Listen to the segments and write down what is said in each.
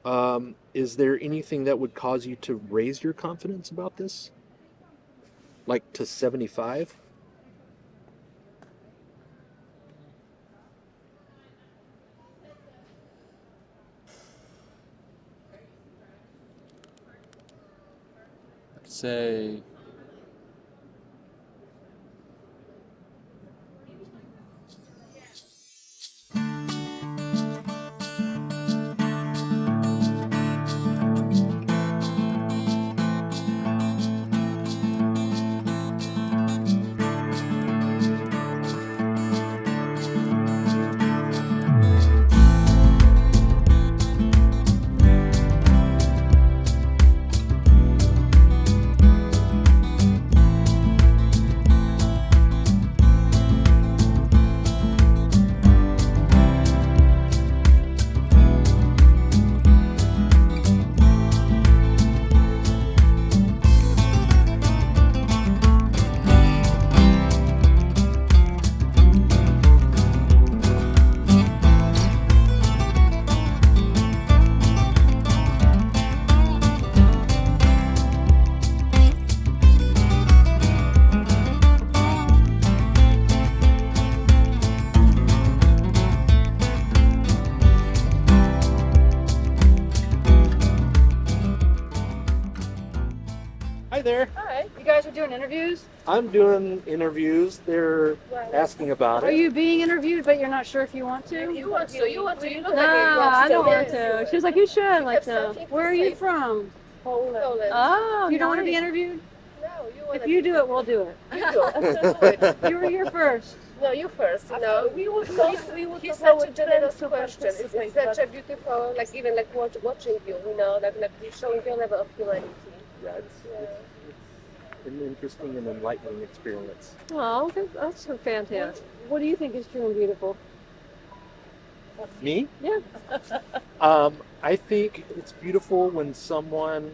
Is there anything that would cause you to raise your confidence about this? Like to 75? I'd say Hi there. Hi, you guys are doing interviews? I'm doing interviews. They're asking about Are it. you being interviewed, but you're not sure if you want to? You want to. You look like you No, want I don't want Yes. to. She was like, you should like to. something to Where are you say. from? Poland. Oh, you don't want to be interviewed? No, you want If you do it, we'll do it. You do. You were here first. No, you first. No, we would he's such a generous question. It's such a beautiful, like even like watching you, like you're showing your level of humanity. Yeah, it's an interesting and enlightening experience. Oh, that's so fantastic. What do you think is true and beautiful? Me? Yeah. I think it's beautiful when someone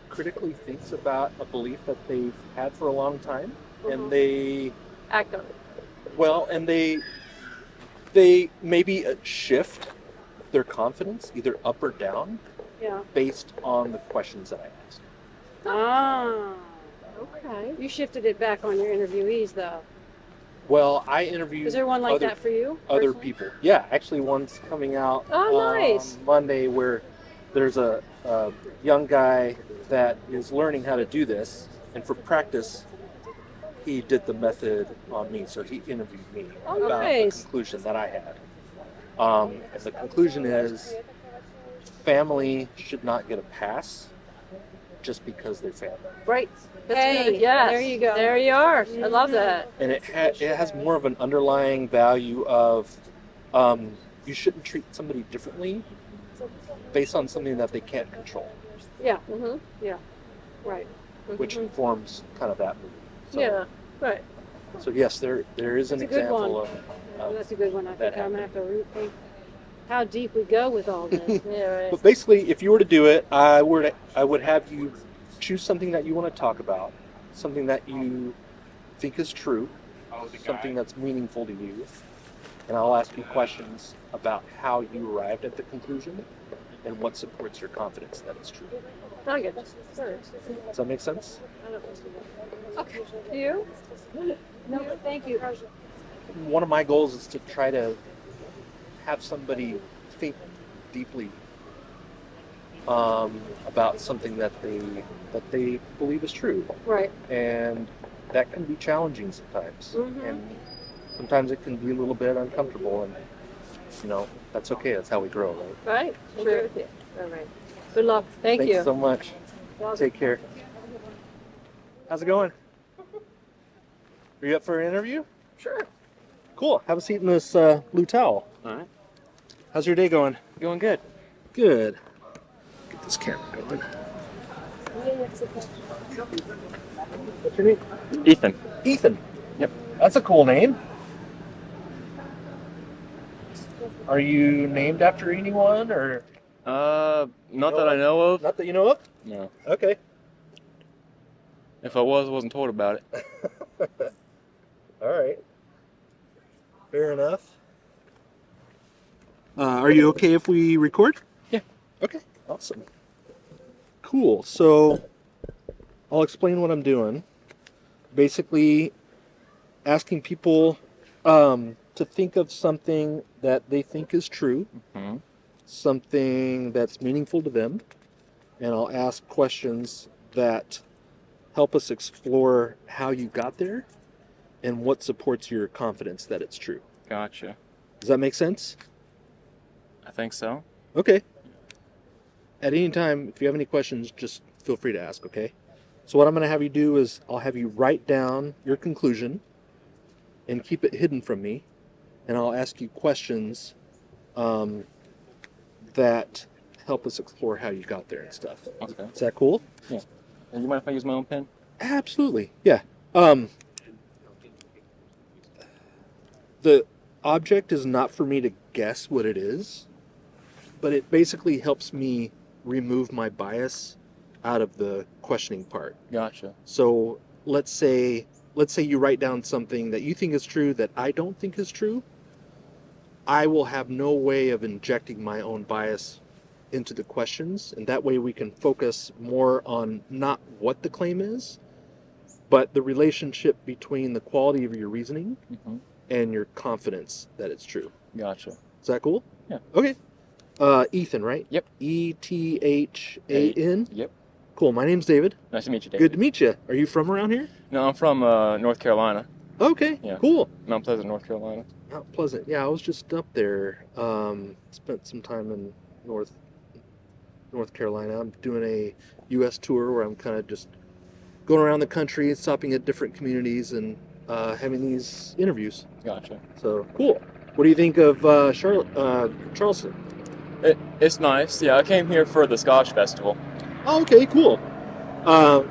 critically thinks about a belief that they've had for a long time, and they Act on it. and they maybe shift their confidence either up or down Yeah. based on the questions that I asked. Ah. Okay. You shifted it back on your interviewees, though. Well, I interviewed Is there one like other, that for you? other personally? people. Yeah, actually one's coming out Oh, nice. Monday where there's a young guy that is learning how to do this, and for practice he did the method on me, so he interviewed me Oh, about nice. the conclusion that I had. And the conclusion is family should not get a pass just because they're family. Right. Hey, Good. Yes. there you go. There you are. I love that. And it has more of an underlying value of you shouldn't treat somebody differently based on something that they can't control, Yeah. Mm-hmm. Yeah. Right. which informs kind of that movie. So, Yeah. Right. So yes, there is an That's a good example one. of That's a good one. I that think I'm gonna have to rethink how deep we go with all this. Yeah. Right. But basically, if you were to do it, I would have you choose something that you want to talk about, something that you think is true, something that's meaningful to you, and I'll ask you questions about how you arrived at the conclusion and what supports your confidence that it's true. Not good. Sure. Does that make sense? I don't listen to okay. Do you? No, but thank you. One of my goals is to try to have somebody think deeply about something that they believe is true, Right. and that can be challenging sometimes, Mhm. and sometimes it can be a little bit uncomfortable, and that's okay. That's how we grow, right? Right. Sure. All right. Good luck. Thank Thanks you. so much. Take care. How's it going? Are you up for an interview? sure. Cool. Have a seat in this blue towel. All right. How's your day going? Going good. Good. Get this camera going. What's your name? Ethan. Ethan. Yep. That's a cool name. Are you named after anyone, or Not that I know of. not that you know of? No. Okay. If I wasn't told about it. All right. Fair enough. Are you okay if we record? Yeah. Okay, awesome. Cool. So I'll explain what I'm doing. Basically, asking people to think of something that they think is true, Hmm. something that's meaningful to them, and I'll ask questions that help us explore how you got there and what supports your confidence that it's true. Gotcha. Does that make sense? I think so. Okay. At any time, if you have any questions, just feel free to ask, okay? So, what I'm going to have you do is I'll have you write down your conclusion and keep it hidden from me, and I'll ask you questions um, that help us explore how you got there and stuff. Okay. Is that cool? Yeah. And you mind if I use my own pen? Absolutely. Yeah. The object is not for me to guess what it is, but it basically helps me remove my bias out of the questioning part. Gotcha. So let's say you write down something that you think is true that I don't think is true. I will have no way of injecting my own bias into the questions, and that way we can focus more on not what the claim is, but the relationship between the quality of your reasoning Hmm. and your confidence that it's true. Gotcha. Is that cool? Yeah. Okay. Ethan, right? Yep. Ethan? Yep. Cool. My name's David. Nice to meet you, David. Good to meet you. Are you from around here? No, I'm from North Carolina. Okay. Yeah. Cool. Mount Pleasant, North Carolina. Mount Pleasant. Yeah, I was just up there. Spent some time in North Carolina. I'm doing a U.S. tour where I'm kind of just going around the country, stopping at different communities, and having these interviews. Gotcha. So cool. What do you think of Charleston? It's nice. Yeah, I came here for the Scotch Festival. Oh, okay, cool.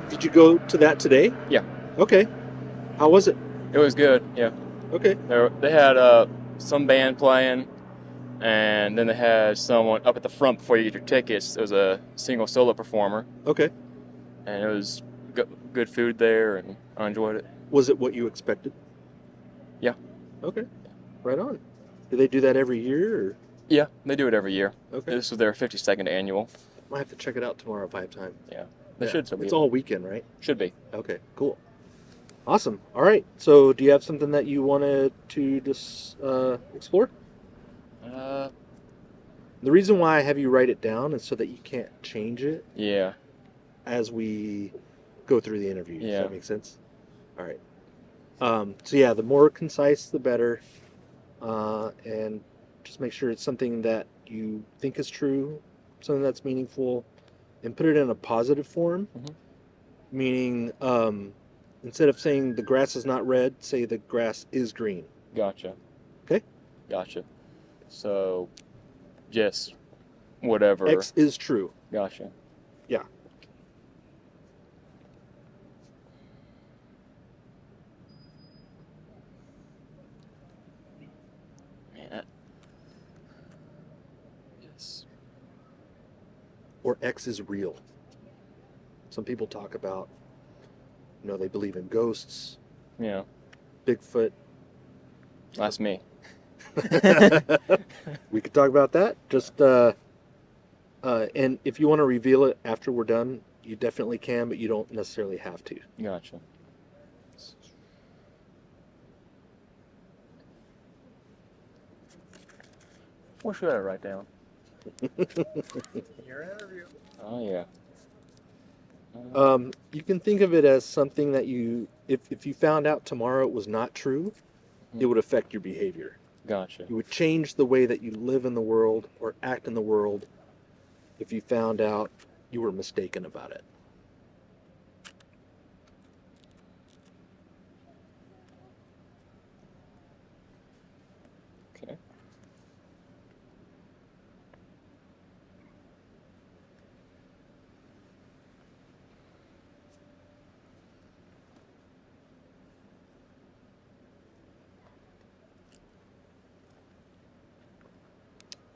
Did you go to that today? Yeah. Okay. How was it? It was good. Yeah. Okay. They had some band playing, and then they had someone up at the front before you get your tickets. It was a single solo performer, Okay. and it was good food there, and I enjoyed it. Was it what you expected? Yeah. Okay. Right on. Do they do that every year? Or? Yeah, they do it every year. Okay. This was their 52nd annual. Might have to check it out tomorrow if I have time. Yeah, they Yeah. should still be. It's all weekend, right? Should be. Okay. Cool. Awesome. All right. So, do you have something that you wanted to just explore? The reason why I have you write it down is so that you can't change it Yeah. as we go through the interview. Does Yeah. that make sense? All right. So yeah, the more concise, the better. And just make sure it's something that you think is true, something that's meaningful, and put it in a positive form. Mhm. Meaning, instead of saying the grass is not red, say the grass is green. Gotcha. Okay? Gotcha. So, just whatever. X is true. Gotcha. Yeah. Man. Yes. Or X is real. Some people talk about, they believe in ghosts, Yeah. Bigfoot. That's me. We could talk about that. Just and if you want to reveal it after we're done, you definitely can, but you don't necessarily have to. Gotcha. What should I write down? Your interview. Oh yeah. You can think of it as something that if you found out tomorrow it was not true, it would affect your behavior. Gotcha. You would change the way that you live in the world or act in the world if you found out you were mistaken about it. Okay.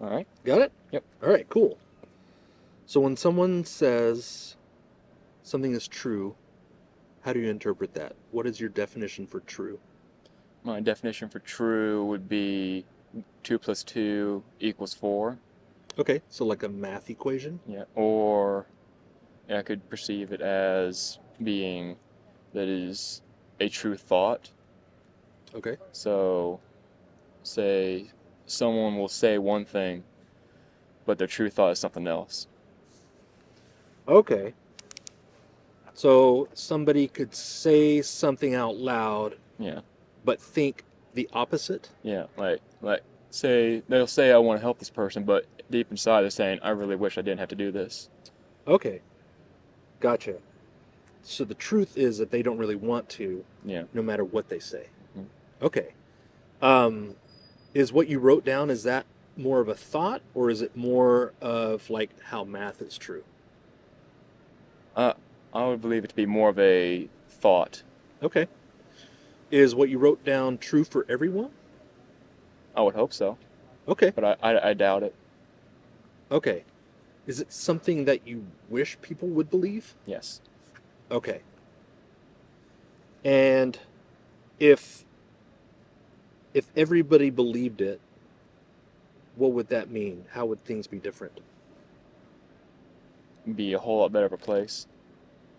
All right. Got it? Yep. All right, cool. So when someone says something is true, how do you interpret that? What is your definition for true? My definition for true would be 2 + 2 = 4. Okay, so like a math equation. Yeah. Or I could perceive it as being that is a true thought. Okay. So, say someone will say one thing, but their true thought is something else. Okay. So somebody could say something out loud, Yeah. but think the opposite. Yeah. Like say they'll say I want to help this person, but deep inside they're saying I really wish I didn't have to do this. Okay. Gotcha. So the truth is that they don't really want to, Yeah. no matter what they say. Mhm. Okay. Is what you wrote down, is that more of a thought, or is it more of like how math is true? I would believe it to be more of a thought. Okay. Is what you wrote down true for everyone? I would hope so, Okay. but I doubt it. Okay. Is it something that you wish people would believe? Yes. Okay. And if everybody believed it, what would that mean? How would things be different? Be a whole lot better of a place.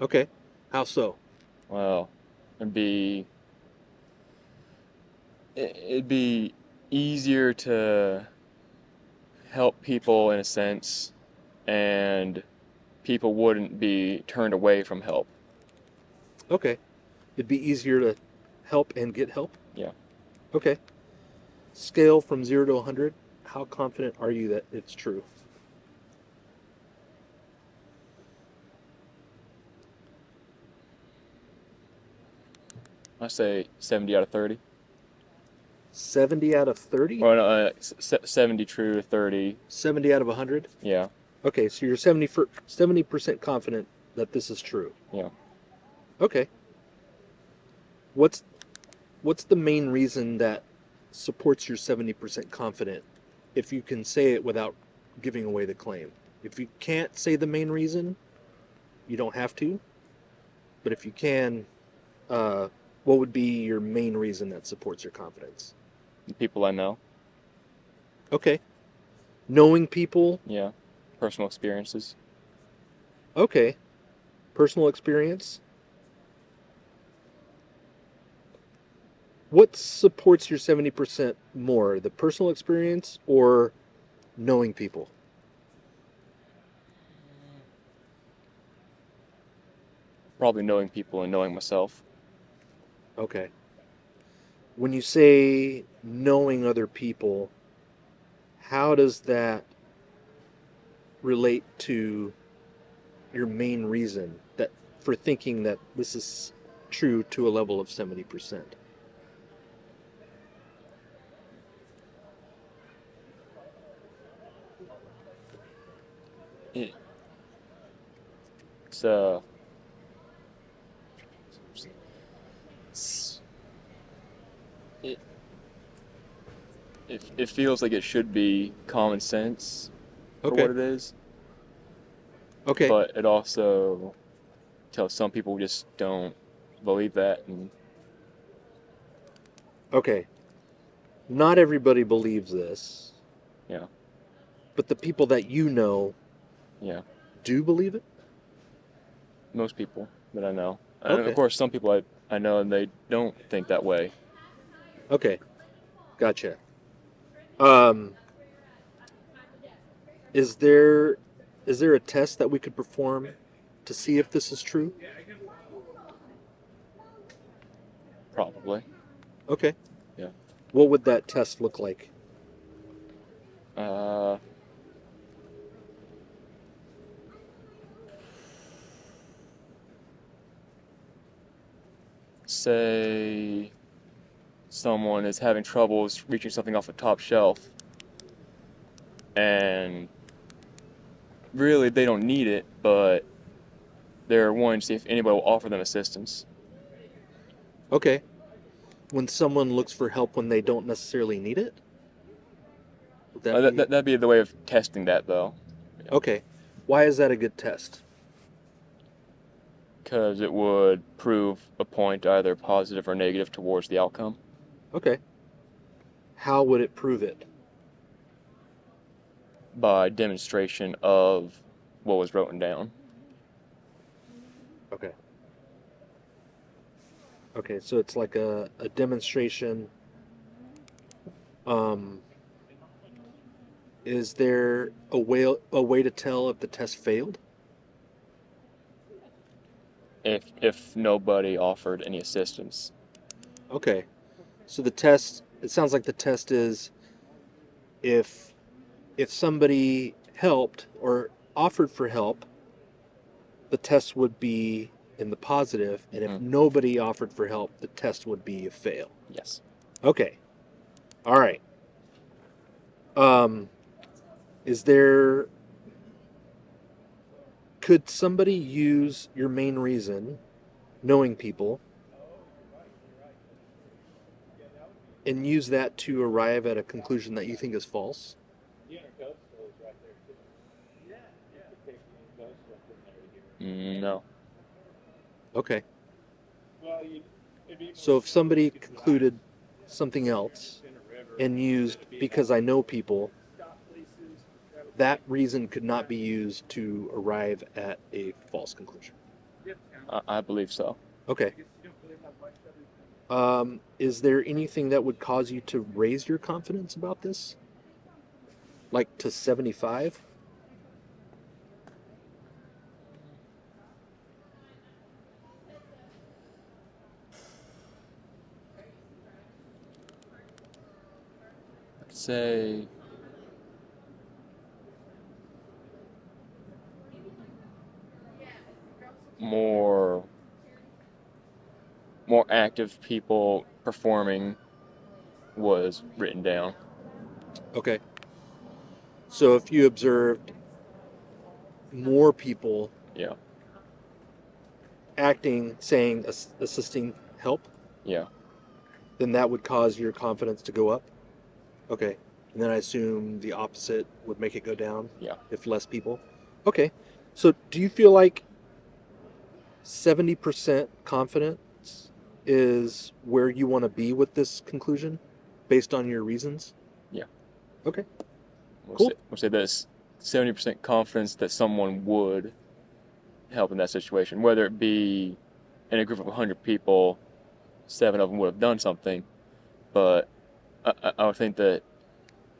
Okay. How so? Well, it'd be it'd be easier to help people in a sense, and people wouldn't be turned away from help. Okay. It'd be easier to help and get help? Yeah. Okay. Scale from 0 to 100. How confident are you that it's true? I say 70 out of 30. 70 out of 30? Or no, 70 true, 30. 70 out of 100? Yeah. Okay, so you're 70% confident that this is true. Yeah. Okay. What's the main reason that supports your 70% confident if you can say it without giving away the claim? If you can't say the main reason, you don't have to. But if you can, what would be your main reason that supports your confidence? The people I know. Okay. Knowing people. Yeah. Personal experiences. Okay. Personal experience. What supports your 70% more, the personal experience or knowing people? Probably knowing people and knowing myself. Okay. When you say knowing other people, how does that relate to your main reason that for thinking that this is true to a level of 70%? It, it's it's- it, it feels like it should be common sense for Okay. what it is, Okay. but it also tells some people just don't believe that, and Okay. Not everybody believes this, yeah, but the people that you know yeah, do believe it? most people that I know, and Okay. of course some people I know and they don't think that way. Okay. Gotcha. Um, is there a test that we could perform to see if this is true? Probably. Okay. Yeah. What would that test look like? Say someone is having troubles reaching something off a top shelf, and really they don't need it, but they're wanting to see if anybody will offer them assistance. Okay. When someone looks for help when they don't necessarily need it? Would that be... That'd be the way of testing that, though. Okay. Why is that a good test? Because it would prove a point either positive or negative towards the outcome. Okay. How would it prove it? by demonstration of what was written down. Okay. Okay, so it's like a demonstration. Is there a way to tell if the test failed? If nobody offered any assistance. Okay. So the test, it sounds like the test is if somebody helped or offered for help, the test would be in the positive, and if nobody offered for help, the test would be a fail. Yes. Okay. All right. Is there, could somebody use your main reason, knowing people, and use that to arrive at a conclusion that you think is false? No. Okay. So if somebody concluded something else and used because I know people, that reason could not be used to arrive at a false conclusion. I believe so. Okay. Is there anything that would cause you to raise your confidence about this? Like to 75? I'd say more active people performing was written down. Okay. So if you observed more people Yeah. acting, saying, assisting help, Yeah. then that would cause your confidence to go up? Okay. And then I assume the opposite would make it go down? Yeah. If less people? Okay. So do you feel like 70% confidence is where you want to be with this conclusion based on your reasons? Yeah. Okay. We'll say there's 70% confidence that someone would help in that situation, whether it be in a group of 100 people, 7 of them would have done something, but I would think that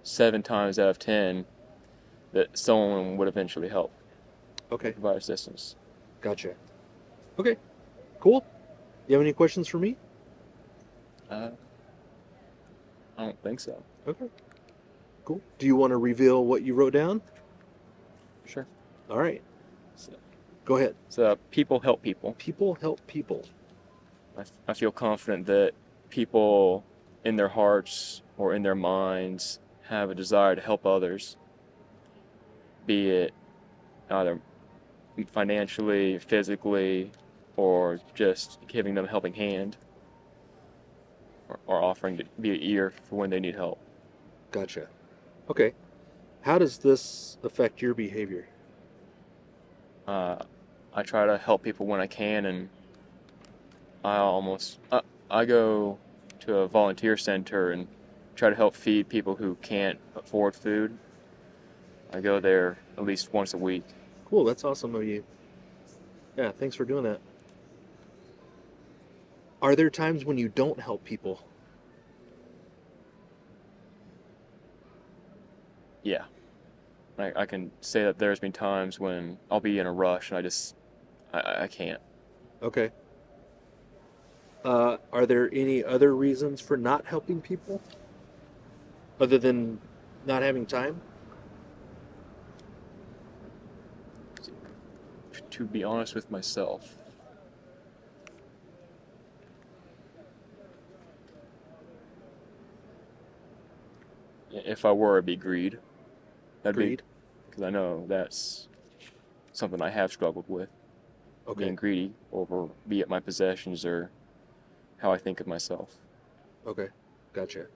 7 times out of 10 that someone would eventually help. Okay. Provide assistance. Gotcha. Okay. Cool. You have any questions for me? I don't think so. Okay. Cool. Do you want to reveal what you wrote down? Sure. All right. So, Go ahead. so people help people. People help people. I feel confident that people in their hearts or in their minds have a desire to help others, be it either financially, physically, or just giving them a helping hand, or offering to be an ear for when they need help. Gotcha. Okay. How does this affect your behavior? I try to help people when I can, and I go to a volunteer center and try to help feed people who can't afford food. I go there at least once a week. Cool. That's awesome of you. Yeah. Thanks for doing that. Are there times when you don't help people? Yeah. I can say that there's been times when I'll be in a rush and I can't. Okay. Are there any other reasons for not helping people other than not having time? To be honest with myself, if I were, it'd be greed. Greed? Because I know that's something I have struggled with. Okay. Being greedy over, be it my possessions or how I think of myself. Okay. Gotcha.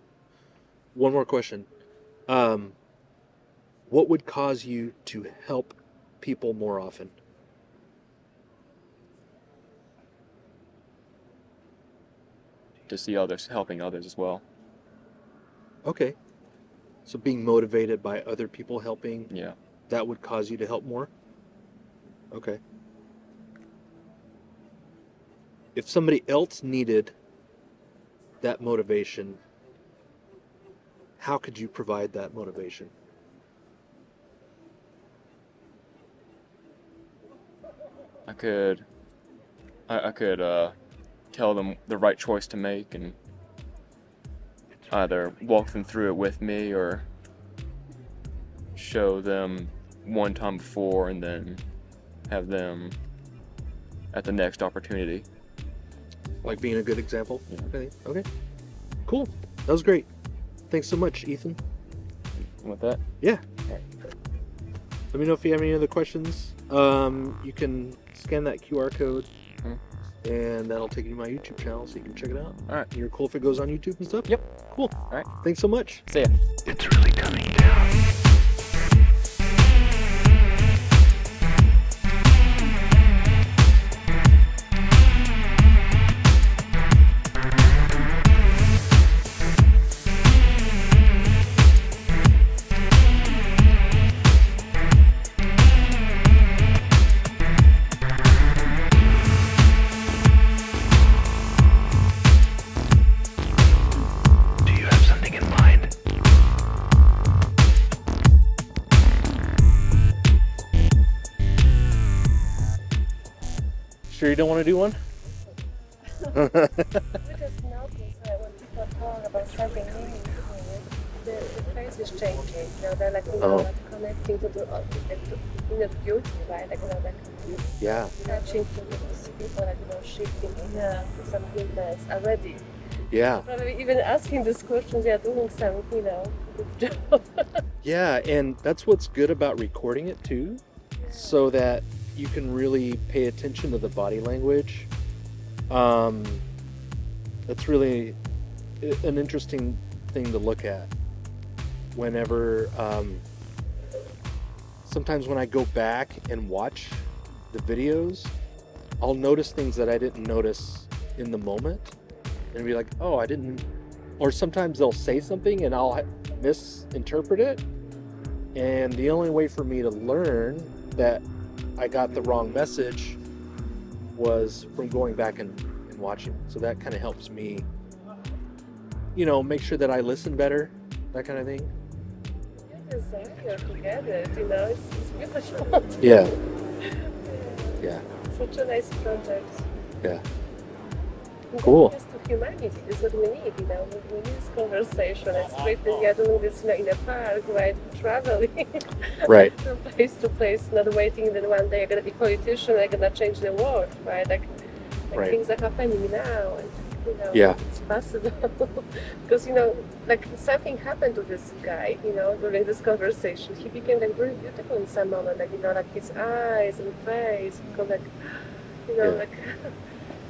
One more question. What would cause you to help people more often? To see others helping others as well. Okay. So being motivated by other people helping, Yeah. that would cause you to help more? Okay. If somebody else needed that motivation, how could you provide that motivation? I could tell them the right choice to make and either walk them through it with me or show them one time before and then have them at the next opportunity. Like being a good example? Yeah. Okay. Cool. That was great. Thanks so much, Ethan. With that? Yeah. Alright. Let me know if you have any other questions. You can scan that QR code, and that'll take you to my YouTube channel so you can check it out. All right. You're cool if it goes on YouTube and stuff? Yep. Cool. All right. Thanks so much. See ya. It's really coming down. Do you have something in mind? Sure you don't want to do one? We just notice that when people talk about something meaningful, the face is changing. They're like, like connecting to the inner beauty, right? Like, like Yeah. touching to those people, like, shifting to something that's already. Yeah. Probably even asking these questions, they are doing some, good job. Yeah, and that's what's good about recording it too, so that you can really pay attention to the body language. That's really an interesting thing to look at whenever, sometimes when I go back and watch the videos, I'll notice things that I didn't notice in the moment and be like, oh, I didn't, or sometimes they'll say something and I'll misinterpret it. And the only way for me to learn that I got the wrong message was from going back and watching. So that kind of helps me, make sure that I listen better, that kind of thing. Your desire to get it, it's beautiful. Yeah. Yeah. Such a nice project. Yeah. And Cool. Just to humanity is what we need, we need this conversation. It's great that we are doing this in a park, right? Traveling Right. from place to place, not waiting that one day I'm gonna be politician, I'm gonna change the world, right? Like Right. things are happening now, and Yeah. it's possible. Because like something happened to this guy, during this conversation. He became like really beautiful in some moment, like like his eyes and face become like Yeah.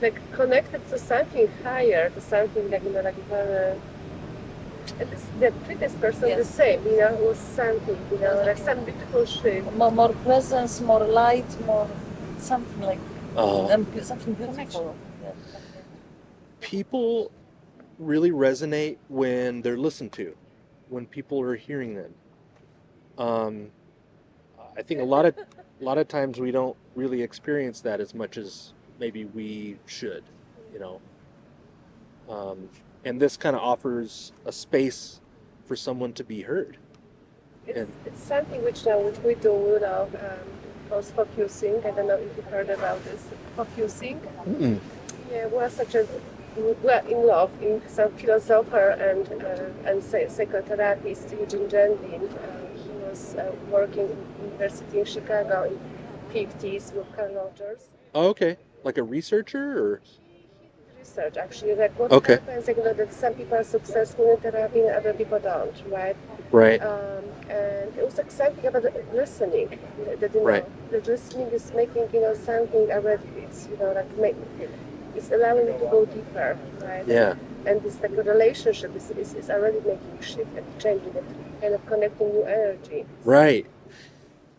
like connected to something higher, to something like like very. And the previous person the same, was something, like some beautiful shape. More presence, more light, more something like something beautiful. Yeah. People really resonate when they're listened to, when people are hearing them. I think a lot of times we don't really experience that as much as maybe we should, and this kind of offers a space for someone to be heard. It's something which we do, called focusing. I don't know if you've heard about this. Focusing. Mm-mm. Yeah, we're in love in some philosopher and psychotherapist Eugene Gendlin. He was working in university in Chicago in 50s with Carl Rogers. Oh, okay. Like a researcher, or Research actually, like what Okay. happens, that some people are successful in therapy and other people don't, right? right? And it was like something about the listening, that Right. the listening is making something already. It's it's allowing you to go deeper, right? Yeah. And this like a relationship is already making a shift and changing it, kind of connecting new energy. Right.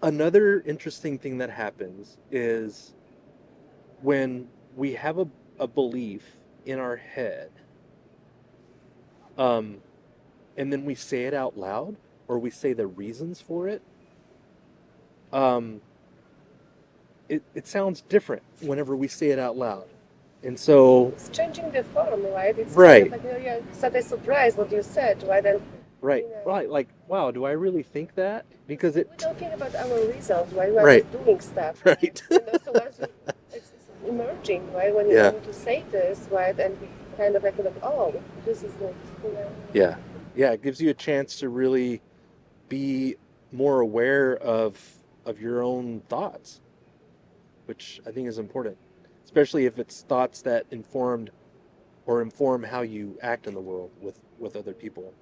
Another interesting thing that happens is when we have a belief in our head, and then we say it out loud, or we say the reasons for it, it sounds different whenever we say it out loud. And so, It's changing the form, right? It's right, kind of like, it's not a surprise what you said, right? And right, you know, right. Like, wow, do I really think that? Because we it, don't care about our results, right? We're right, just doing stuff. right. You know, so once it's emerging, right? When Yeah, you say this, right? And kind of like, oh, this is it, you know. yeah, yeah. It gives you a chance to really be more aware of your own thoughts, which I think is important, especially if it's thoughts that inform how you act in the world with other people.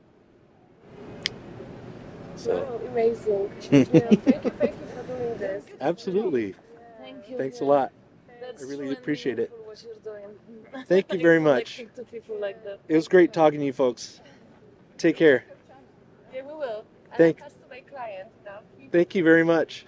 So, Wow, amazing. Yeah, thank you for doing this. absolutely. Thank you. Thanks a Yeah. lot. That's I really true and appreciate it. meaningful what you're doing. Thank you You're very much. connecting to people like that. It was great talking to you folks. Take care. Yeah, we will. And Thank, I'll pass to my client now. thank you very much.